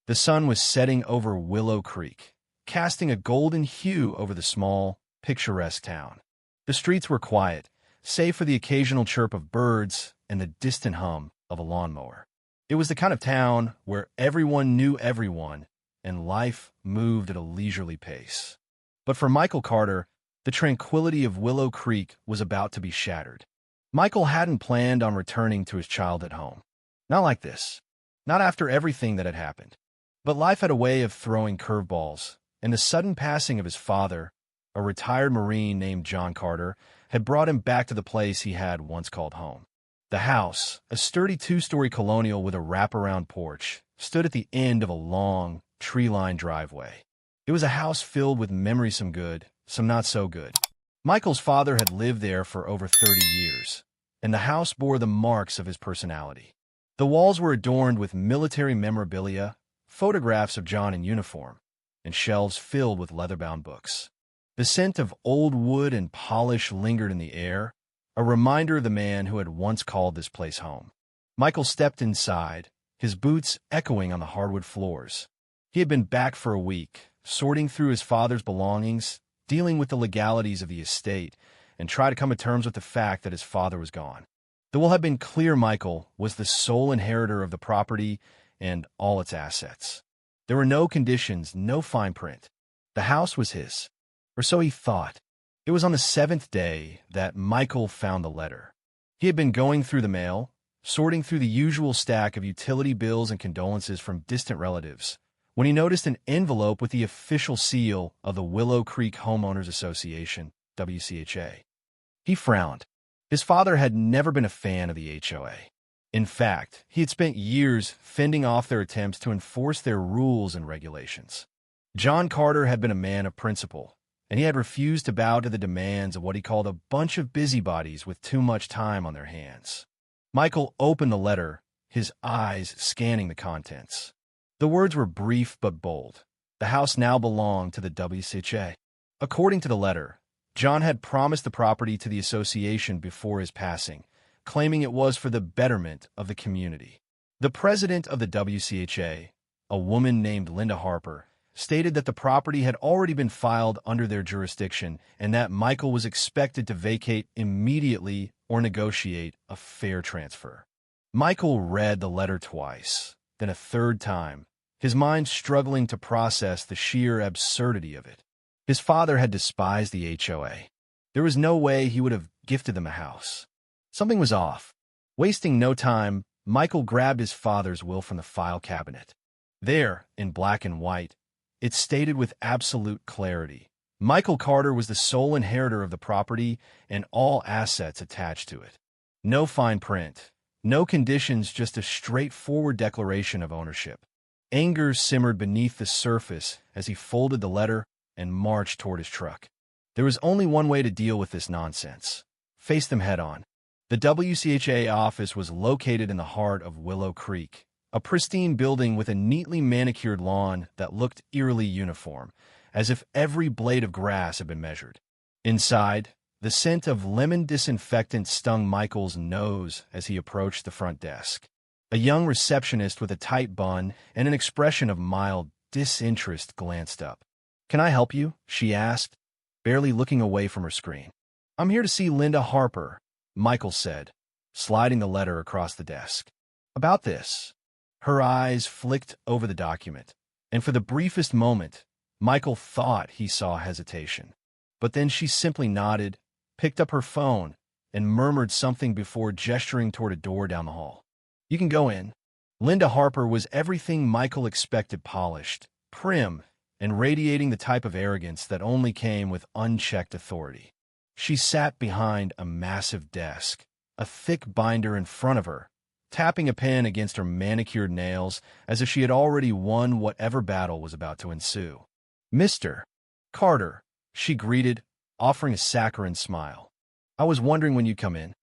The sun was setting over Willow Creek, casting a golden hue over the small, picturesque town. The streets were quiet, save for the occasional chirp of birds and the distant hum of a lawnmower. It was the kind of town where everyone knew everyone, and life moved at a leisurely pace. But for Michael Carter, the tranquility of Willow Creek was about to be shattered. Michael hadn't planned on returning to his childhood home. Not like this. Not after everything that had happened. But life had a way of throwing curveballs, and the sudden passing of his father, a retired Marine named John Carter, had brought him back to the place he had once called home. The house, a sturdy two-story colonial with a wraparound porch, stood at the end of a long, tree-lined driveway. It was a house filled with memories, some good, some not so good. Michael's father had lived there for over 30 years, and the house bore the marks of his personality. The walls were adorned with military memorabilia, photographs of John in uniform, and shelves filled with leather-bound books. The scent of old wood and polish lingered in the air, a reminder of the man who had once called this place home. Michael stepped inside, his boots echoing on the hardwood floors. He had been back for a week, sorting through his father's belongings, dealing with the legalities of the estate, and trying to come to terms with the fact that his father was gone. The will had been clear Michael was the sole inheritor of the property and all its assets. There were no conditions, no fine print. The house was his, or so he thought. It was on the 7th day that Michael found the letter. He had been going through the mail, sorting through the usual stack of utility bills and condolences from distant relatives, when he noticed an envelope with the official seal of the Willow Creek Homeowners Association, WCHA. He frowned. His father had never been a fan of the HOA. In fact, he had spent years fending off their attempts to enforce their rules and regulations. John Carter had been a man of principle, and he had refused to bow to the demands of what he called a bunch of busybodies with too much time on their hands. Michael opened the letter, his eyes scanning the contents. The words were brief but bold. The house now belonged to the WCHA. According to the letter, John had promised the property to the association before his passing, claiming it was for the betterment of the community. The president of the WCHA, a woman named Linda Harper, stated that the property had already been filed under their jurisdiction and that Michael was expected to vacate immediately or negotiate a fair transfer. Michael read the letter twice, then a third time, his mind struggling to process the sheer absurdity of it. His father had despised the HOA. There was no way he would have gifted them a house. Something was off. Wasting no time, Michael grabbed his father's will from the file cabinet. There, in black and white, it stated with absolute clarity, Michael Carter was the sole inheritor of the property and all assets attached to it. No fine print, no conditions, just a straightforward declaration of ownership. Anger simmered beneath the surface as he folded the letter and marched toward his truck. There was only one way to deal with this nonsense: face them head on. The WCHA office was located in the heart of Willow Creek, a pristine building with a neatly manicured lawn that looked eerily uniform, as if every blade of grass had been measured. Inside, the scent of lemon disinfectant stung Michael's nose as he approached the front desk. A young receptionist with a tight bun and an expression of mild disinterest glanced up. "Can I help you?" she asked, barely looking away from her screen. "I'm here to see Linda Harper," Michael said, sliding the letter across the desk. "About this." Her eyes flicked over the document, and for the briefest moment, Michael thought he saw hesitation. But then she simply nodded, picked up her phone, and murmured something before gesturing toward a door down the hall. "You can go in." Linda Harper was everything Michael expected: polished, prim, and radiating the type of arrogance that only came with unchecked authority. She sat behind a massive desk, a thick binder in front of her, tapping a pen against her manicured nails as if she had already won whatever battle was about to ensue. "Mr. Carter," she greeted, offering a saccharine smile. "I was wondering when you'd come in."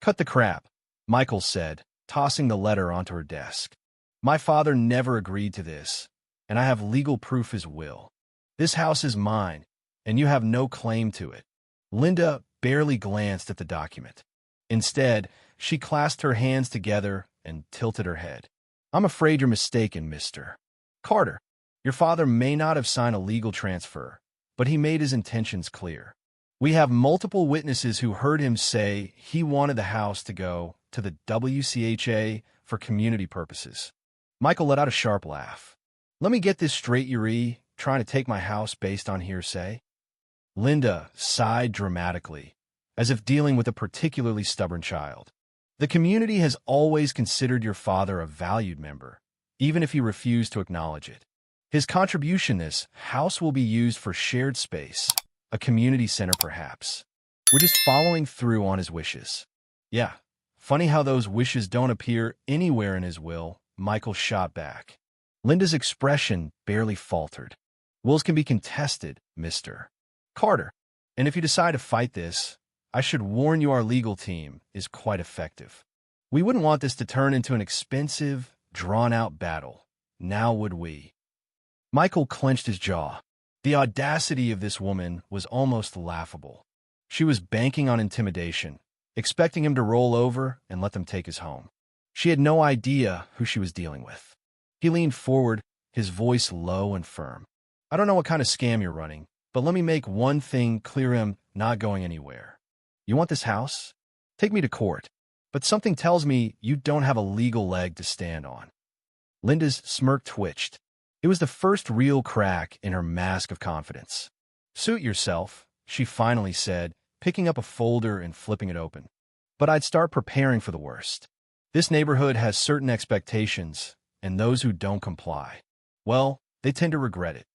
"Cut the crap," Michael said, tossing the letter onto her desk. "My father never agreed to this, and I have legal proof as will. This house is mine, and you have no claim to it." Linda barely glanced at the document. Instead, she clasped her hands together and tilted her head. "I'm afraid you're mistaken, mister. Carter, your father may not have signed a legal transfer, but he made his intentions clear. We have multiple witnesses who heard him say he wanted the house to go to the WCHA for community purposes. Michael let out a sharp laugh. Let me get this straight, you're trying to take my house based on hearsay? Linda sighed dramatically, as if dealing with a particularly stubborn child. The community has always considered your father a valued member, even if he refused to acknowledge it. His contribution this house will be used for shared space, a community center perhaps. We're just following through on his wishes. Yeah, funny how those wishes don't appear anywhere in his will, Michael shot back. Linda's expression barely faltered. Wills can be contested, Mr. Carter. And if you decide to fight this, I should warn you our legal team is quite effective. We wouldn't want this to turn into an expensive, drawn-out battle. Now would we? Michael clenched his jaw. The audacity of this woman was almost laughable. She was banking on intimidation, expecting him to roll over and let them take his home. She had no idea who she was dealing with. He leaned forward, his voice low and firm. I don't know what kind of scam you're running, but let me make one thing clear: I'm not going anywhere. You want this house? Take me to court. But something tells me you don't have a legal leg to stand on. Linda's smirk twitched. It was the first real crack in her mask of confidence. Suit yourself, she finally said, picking up a folder and flipping it open. But I'd start preparing for the worst. This neighborhood has certain expectations, and those who don't comply, well, they tend to regret it.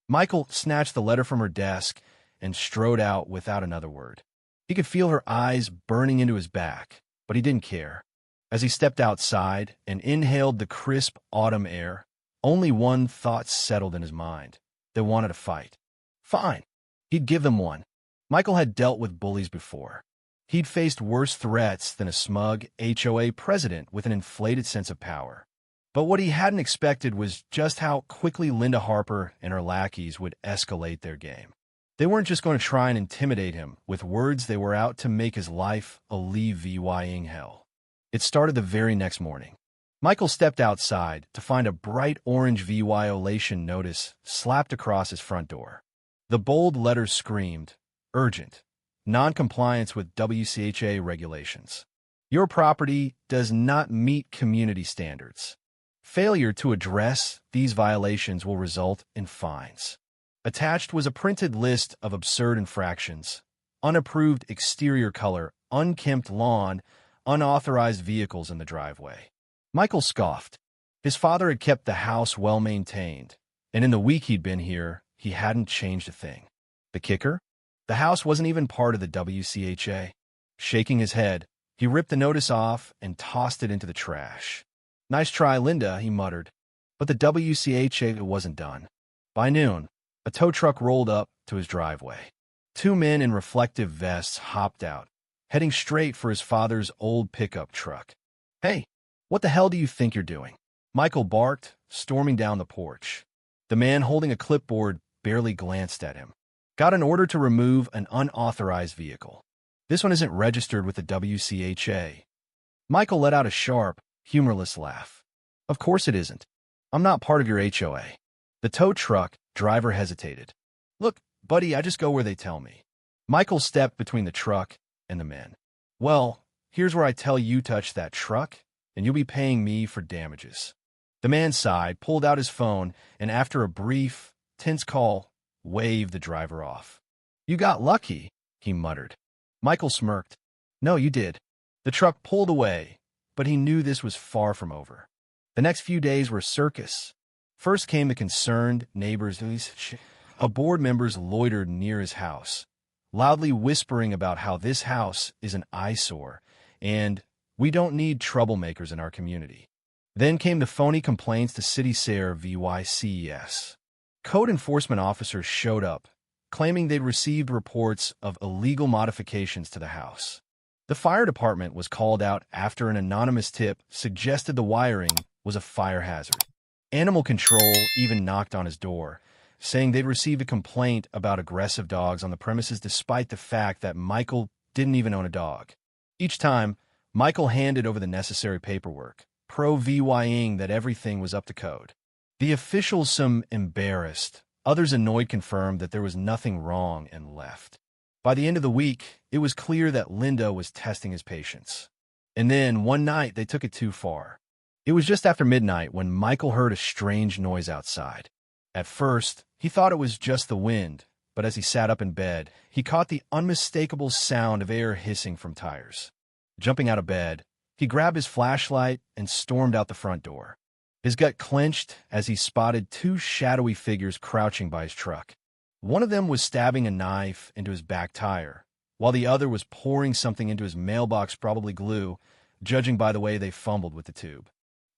Michael snatched the letter from her desk and strode out without another word. He could feel her eyes burning into his back, but he didn't care. As he stepped outside and inhaled the crisp autumn air, only one thought settled in his mind. They wanted to fight. Fine. He'd give them one. Michael had dealt with bullies before. He'd faced worse threats than a smug HOA president with an inflated sense of power. But what he hadn't expected was just how quickly Linda Harper and her lackeys would escalate their game. They weren't just going to try and intimidate him with words. They were out to make his life a leave-vying hell. It started the very next morning. Michael stepped outside to find a bright orange violation notice slapped across his front door. The bold letters screamed, "Urgent. Non-compliance with WCHA regulations. Your property does not meet community standards. Failure to address these violations will result in fines." Attached was a printed list of absurd infractions: unapproved exterior color, unkempt lawn, unauthorized vehicles in the driveway. Michael scoffed. His father had kept the house well-maintained, and in the week he'd been here, he hadn't changed a thing. The kicker? The house wasn't even part of the WCHA. Shaking his head, he ripped the notice off and tossed it into the trash. "Nice try, Linda," he muttered. But the WCHA wasn't done. By noon, a tow truck rolled up to his driveway. Two men in reflective vests hopped out, heading straight for his father's old pickup truck. "Hey, what the hell do you think you're doing?" Michael barked, storming down the porch. The man holding a clipboard barely glanced at him. "Got an order to remove an unauthorized vehicle. This one isn't registered with the WCHA." Michael let out a sharp, humorless laugh. "Of course it isn't. I'm not part of your HOA." The tow truck driver hesitated. "Look, buddy, I just go where they tell me." Michael stepped between the truck and the men. "Well, here's where I tell you touch that truck, and you'll be paying me for damages." The man sighed, pulled out his phone, and after a brief, tense call, waved the driver off. "You got lucky," he muttered. Michael smirked. "No, you did." The truck pulled away, but he knew this was far from over. The next few days were circus. First came the concerned neighbors. A board members loitered near his house, loudly whispering about how this house is an eyesore and we don't need troublemakers in our community. Then came the phony complaints to City SARE VYCES. Code enforcement officers showed up, claiming they'd received reports of illegal modifications to the house. The fire department was called out after an anonymous tip suggested the wiring was a fire hazard. Animal control even knocked on his door, saying they'd received a complaint about aggressive dogs on the premises despite the fact that Michael didn't even own a dog. Each time, Michael handed over the necessary paperwork, pro-VYing that everything was up to code. The officials, some embarrassed, others annoyed, confirmed that there was nothing wrong and left. By the end of the week, it was clear that Linda was testing his patience. And then, one night, they took it too far. It was just after midnight when Michael heard a strange noise outside. At first, he thought it was just the wind, but as he sat up in bed, he caught the unmistakable sound of air hissing from tires. Jumping out of bed, he grabbed his flashlight and stormed out the front door. His gut clenched as he spotted two shadowy figures crouching by his truck. One of them was stabbing a knife into his back tire, while the other was pouring something into his mailbox, probably glue, judging by the way they fumbled with the tube.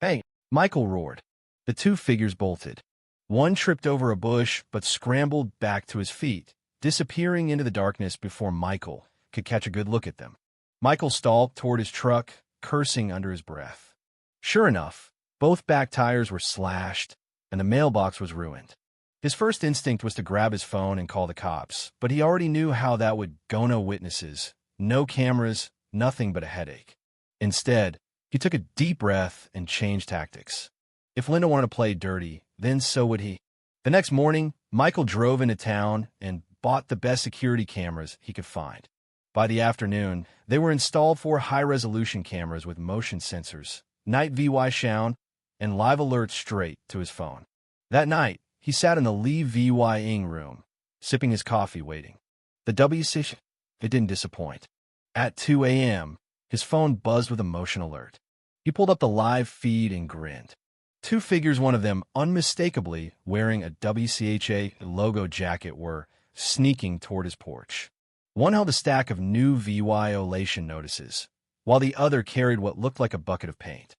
"Hey!" Michael roared. The two figures bolted. One tripped over a bush but scrambled back to his feet, disappearing into the darkness before Michael could catch a good look at them. Michael stalked toward his truck, cursing under his breath. Sure enough, both back tires were slashed, and the mailbox was ruined. His first instinct was to grab his phone and call the cops, but he already knew how that would go. No witnesses, no cameras, nothing but a headache. Instead, he took a deep breath and changed tactics. If Linda wanted to play dirty, then so would he. The next morning, Michael drove into town and bought the best security cameras he could find. By the afternoon, they were installed 4 high-resolution cameras with motion sensors, night VY sound, and live alerts straight to his phone. That night, he sat in the Lee VY-ing room, sipping his coffee, waiting. The WC, it didn't disappoint. At 2 a.m., his phone buzzed with a motion alert. He pulled up the live feed and grinned. 2 figures, one of them unmistakably wearing a WCHA logo jacket, were sneaking toward his porch. One held a stack of new violation notices, while the other carried what looked like a bucket of paint.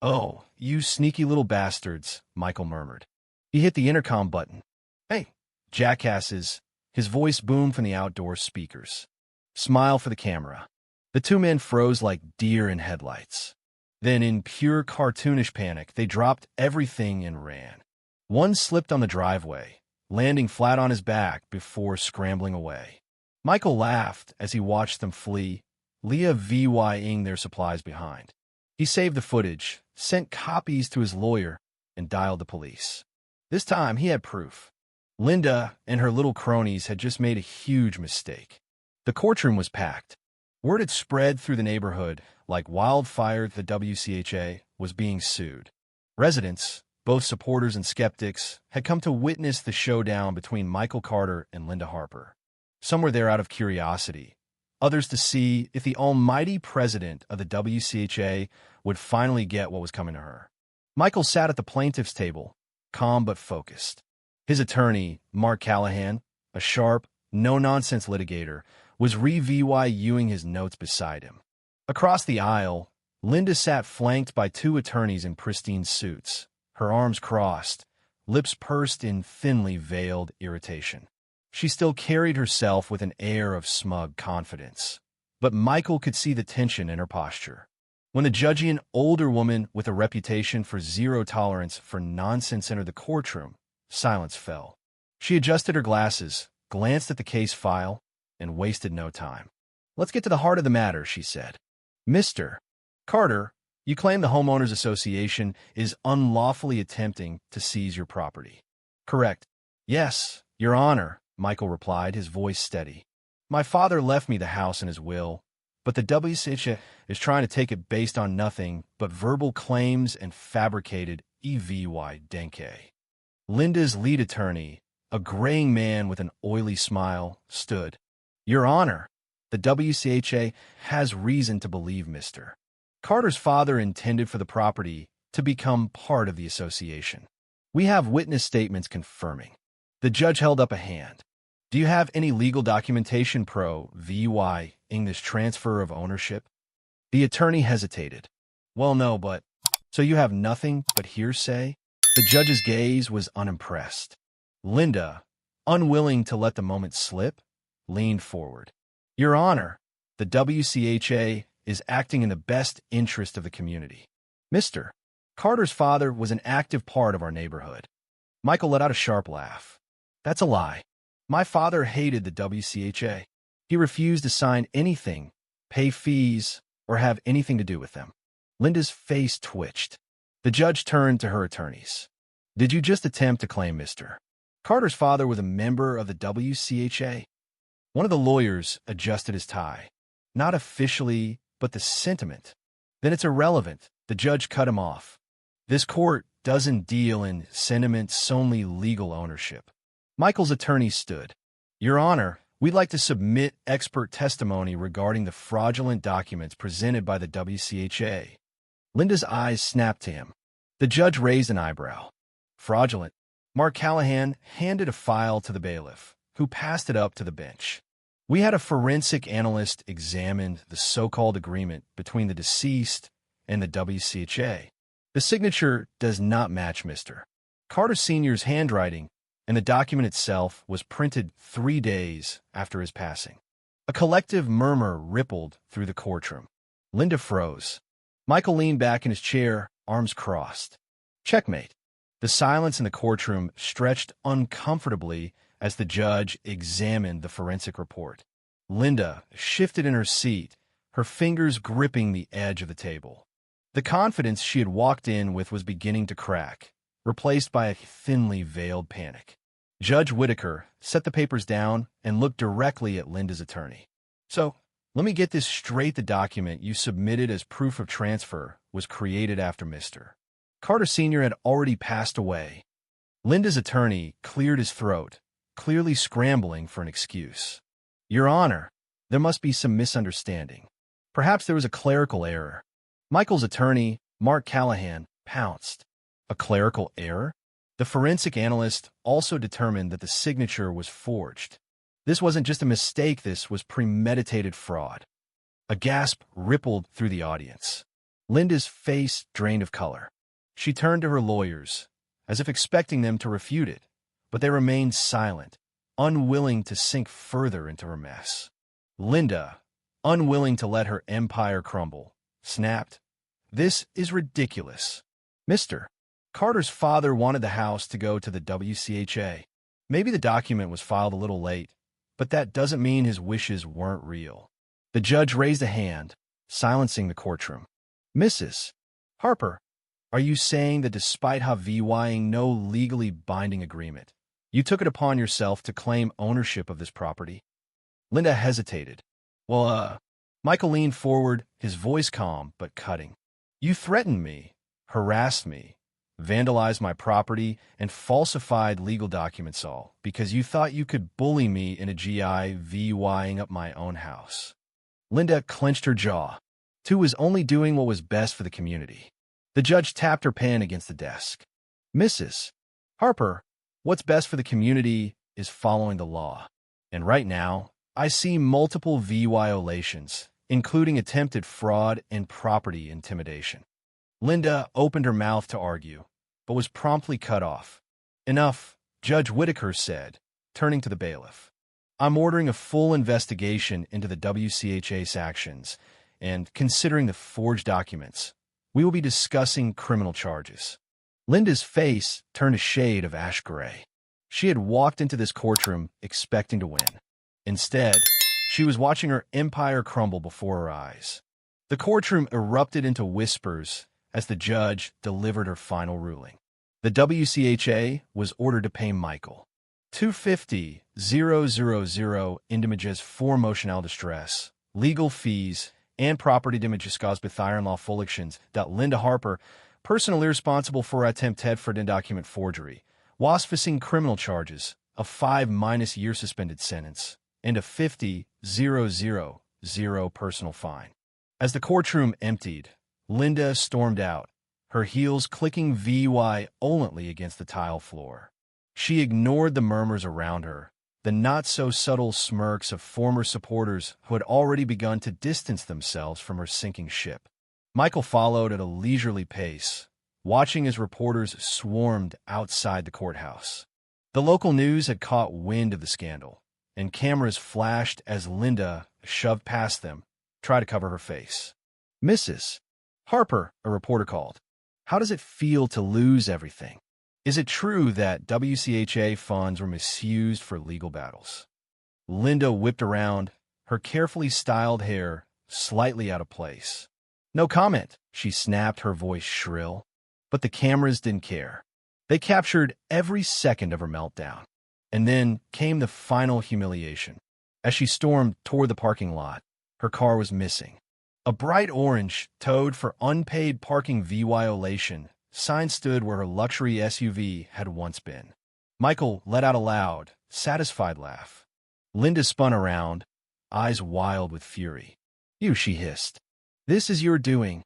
"Oh, you sneaky little bastards," Michael murmured. He hit the intercom button. "Hey, jackasses," his voice boomed from the outdoor speakers. "Smile for the camera." The 2 men froze like deer in headlights. Then, in pure cartoonish panic, they dropped everything and ran. One slipped on the driveway, landing flat on his back before scrambling away. Michael laughed as he watched them flee, Leah VY-ing their supplies behind. He saved the footage, sent copies to his lawyer, and dialed the police. This time, he had proof. Linda and her little cronies had just made a huge mistake. The courtroom was packed. Word had spread through the neighborhood like wildfire. The WCHA was being sued. Residents, both supporters and skeptics, had come to witness the showdown between Michael Carter and Linda Harper. Some were there out of curiosity, others to see if the almighty president of the WCHA would finally get what was coming to her. Michael sat at the plaintiff's table, calm but focused. His attorney, Mark Callahan, a sharp, no-nonsense litigator, was reviewing his notes beside him. Across the aisle, Linda sat flanked by 2 attorneys in pristine suits, her arms crossed, lips pursed in thinly veiled irritation. She still carried herself with an air of smug confidence, but Michael could see the tension in her posture. When the judgy, an older woman with a reputation for zero tolerance for nonsense, entered the courtroom, silence fell. She adjusted her glasses, glanced at the case file, and wasted no time. "Let's get to the heart of the matter," she said. "Mr. Carter, you claim the Homeowners Association is unlawfully attempting to seize your property." "Correct." "Yes, Your Honor," Michael replied, his voice steady. "My father left me the house in his will, but the WCHA is trying to take it based on nothing but verbal claims and fabricated EVY denke." Linda's lead attorney, a graying man with an oily smile, stood. "Your Honor, the WCHA has reason to believe Mr. Carter's father intended for the property to become part of the association. We have witness statements confirming." The judge held up a hand. "Do you have any legal documentation pro-VY-ing this transfer of ownership?" The attorney hesitated. "Well, no, but..." "So you have nothing but hearsay?" The judge's gaze was unimpressed. Linda, unwilling to let the moment slip, leaned forward. "Your Honor, the WCHA is acting in the best interest of the community. Mr. Carter's father was an active part of our neighborhood." Michael let out a sharp laugh. "That's a lie. My father hated the WCHA. He refused to sign anything, pay fees, or have anything to do with them." Linda's face twitched. The judge turned to her attorneys. Did you just attempt to claim Mr. Carter's father was a member of the WCHA? One of the lawyers adjusted his tie. Not officially, but the sentiment. Then it's irrelevant. The judge cut him off. This court doesn't deal in sentiments, only legal ownership. Michael's attorney stood. Your Honor, we'd like to submit expert testimony regarding the fraudulent documents presented by the WCHA. Linda's eyes snapped to him. The judge raised an eyebrow. Fraudulent. Mark Callahan handed a file to the bailiff, who passed it up to the bench. We had a forensic analyst examine the so-called agreement between the deceased and the WCHA. The signature does not match Mr. Carter Sr.'s handwriting, and the document itself was printed 3 days after his passing. A collective murmur rippled through the courtroom. Linda froze. Michael leaned back in his chair, arms crossed. Checkmate. The silence in the courtroom stretched uncomfortably as the judge examined the forensic report. Linda shifted in her seat, her fingers gripping the edge of the table. The confidence she had walked in with was beginning to crack, replaced by a thinly veiled panic. Judge Whitaker set the papers down and looked directly at Linda's attorney. So, let me get this straight. The document you submitted as proof of transfer was created after Mr. Carter Sr. had already passed away. Linda's attorney cleared his throat, clearly scrambling for an excuse. Your Honor, there must be some misunderstanding. Perhaps there was a clerical error. Michael's attorney, Mark Callahan, pounced. A clerical error? The forensic analyst also determined that the signature was forged. This wasn't just a mistake, this was premeditated fraud. A gasp rippled through the audience. Linda's face drained of color. She turned to her lawyers, as if expecting them to refute it, but they remained silent, unwilling to sink further into her mess. Linda, unwilling to let her empire crumble, snapped, "This is ridiculous. Mr. Carter's father wanted the house to go to the WCHA. Maybe the document was filed a little late, but that doesn't mean his wishes weren't real." The judge raised a hand, silencing the courtroom. "Mrs. Harper, are you saying that despite having no legally binding agreement, you took it upon yourself to claim ownership of this property?" Linda hesitated. Michael leaned forward, his voice calm but cutting. "You threatened me, harassed me, vandalized my property, and falsified legal documents, all because you thought you could bully me into giving up my own house." Linda clenched her jaw. Two was only doing what was best for the community. The judge tapped her pen against the desk. "Mrs. Harper, what's best for the community is following the law. And right now, I see multiple violations, including attempted fraud and property intimidation." Linda opened her mouth to argue, but was promptly cut off. "Enough," Judge Whitaker said, turning to the bailiff. "I'm ordering a full investigation into the WCHA's actions, and considering the forged documents, we will be discussing criminal charges." Linda's face turned a shade of ash gray. She had walked into this courtroom expecting to win. Instead, she was watching her empire crumble before her eyes. The courtroom erupted into whispers as the judge delivered her final ruling. The WCHA was ordered to pay Michael $250,000 in damages for emotional distress, legal fees, and property damages caused by unlawful actions. Linda Harper, personally responsible for attempted fraud and document forgery, was facing criminal charges, a 5-year suspended sentence, and a $50,000 personal fine. As the courtroom emptied, Linda stormed out, her heels clicking violently against the tile floor. She ignored the murmurs around her, the not-so-subtle smirks of former supporters who had already begun to distance themselves from her sinking ship. Michael followed at a leisurely pace, watching as reporters swarmed outside the courthouse. The local news had caught wind of the scandal, and cameras flashed as Linda shoved past them, tried to cover her face. "Mrs. Harper," a reporter called, "how does it feel to lose everything? Is it true that WCHA funds were misused for legal battles?" Linda whipped around, her carefully styled hair slightly out of place. "No comment," she snapped, her voice shrill. But the cameras didn't care. They captured every second of her meltdown. And then came the final humiliation. As she stormed toward the parking lot, her car was missing. A bright orange, towed for unpaid parking violation, sign stood where her luxury SUV had once been. Michael let out a loud, satisfied laugh. Linda spun around, eyes wild with fury. "You," she hissed. "This is your doing."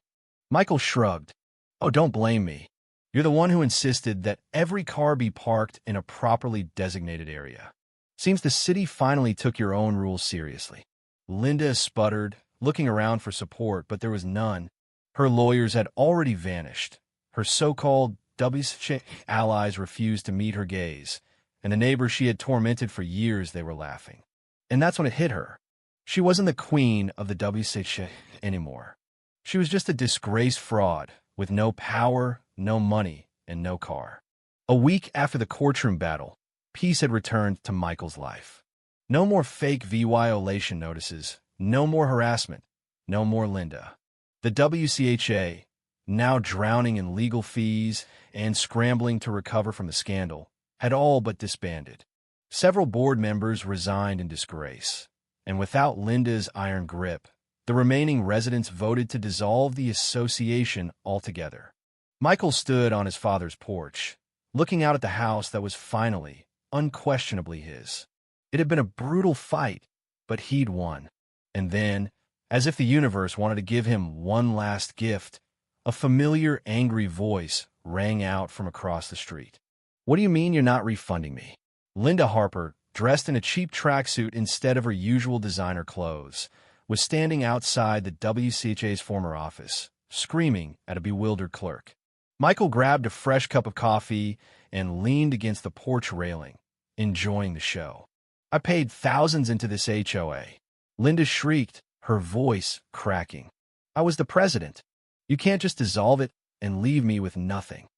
Michael shrugged. "Oh, don't blame me. You're the one who insisted that every car be parked in a properly designated area. Seems the city finally took your own rules seriously." Linda sputtered, looking around for support, but there was none. Her lawyers had already vanished. Her so-called WC allies refused to meet her gaze, and the neighbors she had tormented for years, they were laughing. And that's when it hit her. She wasn't the queen of the WC anymore. She was just a disgraced fraud with no power, no money, and no car. A week after the courtroom battle, peace had returned to Michael's life. No more fake violation notices, no more harassment, no more Linda. The WCHA, now drowning in legal fees and scrambling to recover from the scandal, had all but disbanded. Several board members resigned in disgrace, and without Linda's iron grip, the remaining residents voted to dissolve the association altogether. Michael stood on his father's porch, looking out at the house that was finally, unquestionably his. It had been a brutal fight, but he'd won. And then, as if the universe wanted to give him one last gift, a familiar, angry voice rang out from across the street. "What do you mean you're not refunding me?" Linda Harper, dressed in a cheap tracksuit instead of her usual designer clothes, was standing outside the WCHA's former office, screaming at a bewildered clerk. Michael grabbed a fresh cup of coffee and leaned against the porch railing, enjoying the show. "I paid thousands into this HOA." Linda shrieked, her voice cracking. "I was the president. You can't just dissolve it and leave me with nothing."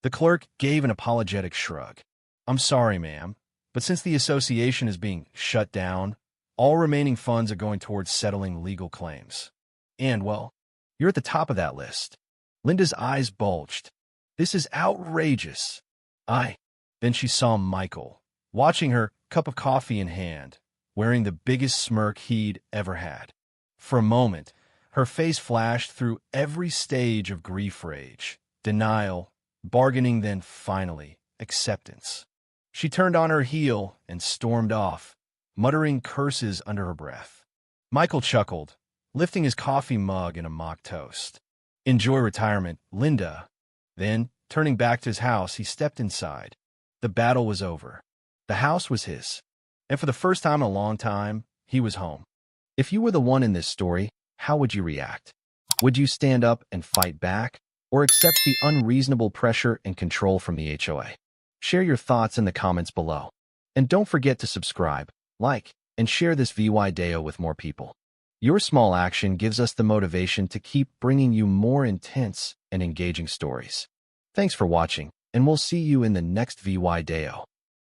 The clerk gave an apologetic shrug. "I'm sorry, ma'am, but since the association is being shut down, all remaining funds are going towards settling legal claims. And, well, you're at the top of that list." Linda's eyes bulged. "This is outrageous." Then she saw Michael, watching her, cup of coffee in hand, wearing the biggest smirk he'd ever had. For a moment, her face flashed through every stage of grief rage, denial, bargaining, then finally, acceptance. She turned on her heel and stormed off, muttering curses under her breath. Michael chuckled, lifting his coffee mug in a mock toast. "Enjoy retirement, Linda." Then, turning back to his house, he stepped inside. The battle was over. The house was his. And for the first time in a long time, he was home. If you were the one in this story, how would you react? Would you stand up and fight back, or accept the unreasonable pressure and control from the HOA? Share your thoughts in the comments below. And don't forget to subscribe, like, and share this video with more people. Your small action gives us the motivation to keep bringing you more intense and engaging stories. Thanks for watching, and we'll see you in the next video.